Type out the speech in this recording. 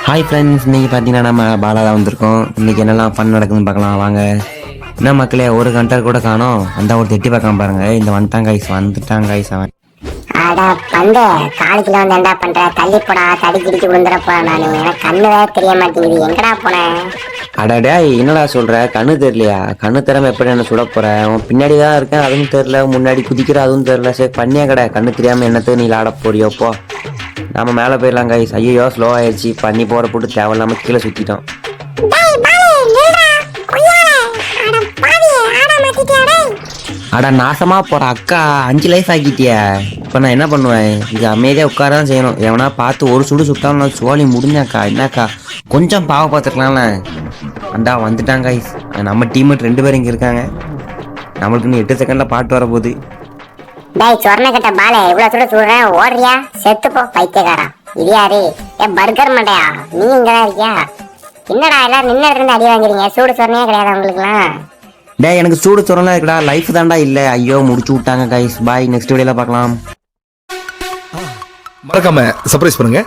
Hi friends, இன்றைக்கி பார்த்தீங்கன்னா நம்ம பாலா தான் வந்திருக்கோம். இன்றைக்கி என்னெல்லாம் ஃபன் நடக்குதுன்னு பார்க்கலாம் வாங்க. என்ன மக்களே, ஒரு கண்டர் கூட காணோம். அந்த ஒரு எட்டி பார்க்கலாம் பாருங்கள். இந்த வந்துட்டாங்க கைஸ் அவன். அட பந்து காலேஜ்ல வந்து என்ன பண்ற? தள்ளி போடா, தடிக்கிடிச்சு விழுந்துறப்பா. நான் எனக்கு கண்ணு வேற தெரிய மாட்டேங்குது. எங்கடா போனேன்? அடடே, என்னடா சொல்கிற? கண்ணு தெரியலையா? கண்ணு தராமல் எப்படி என்ன சுட போகிறேன்? அவன் பின்னாடி தான் இருக்கேன், அதுவும் தெரில. முன்னாடி குதிக்கிற, அதுவும் தெரில. சரி பண்ணியா கடை, கண்ணு தெரியாமல் என்னத்து நீ ஆட போறியோப்போ. நம்ம மேலே போயிடலாம் கைஸ். ஐயோ ஸ்லோ ஆயிடுச்சு. பண்ணி போகிற போட்டு தேவையில்லாமல் கீழே சுற்றிட்டோம். அட நாசமா போற அக்கா, 5 லைஃப் ஆக்கிட்டிய. இப்போ நான் என்ன பண்ணுவேன்? இது அமைதியாக உட்கார தான் செய்யணும். எவனா பார்த்து ஒரு சுடு சுட்டாலும் சோழி முடிஞ்சாக்கா. என்னக்கா கொஞ்சம் பாவ பார்த்துருக்கலாம்ல. அண்டா வந்துட்டாங்க கைஸ். நம்ம டீம்மேட் 2 பேர் இங்கே இருக்காங்க. நம்மளுக்கு இன்னும் 8 செகண்டில் பாட்டு வர போகுது. டேய் சொர்ண கட்ட பாலே, இவ்வளவு சுட சுடுறேன் ஓடுறியா? செத்து போ பைத்தியக்காரா. இது யாரு? பர்கர் மண்டையா, நீ இங்கதான் இருக்கியா? என்னடா எல்லாரும் நின்ன இடத்துல இருந்து அடி வாங்குறீங்க? சூடு சொர்ணையே கிடையாது உங்களுக்குலாம். டே எனக்கு சூடு சொரலாம் இருக்குடா. லைஃப் தாண்டா இல்லை. ஐயோ முடிச்சு விட்டாங்க கைஸ். பாய், நெக்ஸ்ட் வீடியோவில் பார்க்கலாம். மறக்காம சர்ப்ரைஸ் பண்ணுங்க.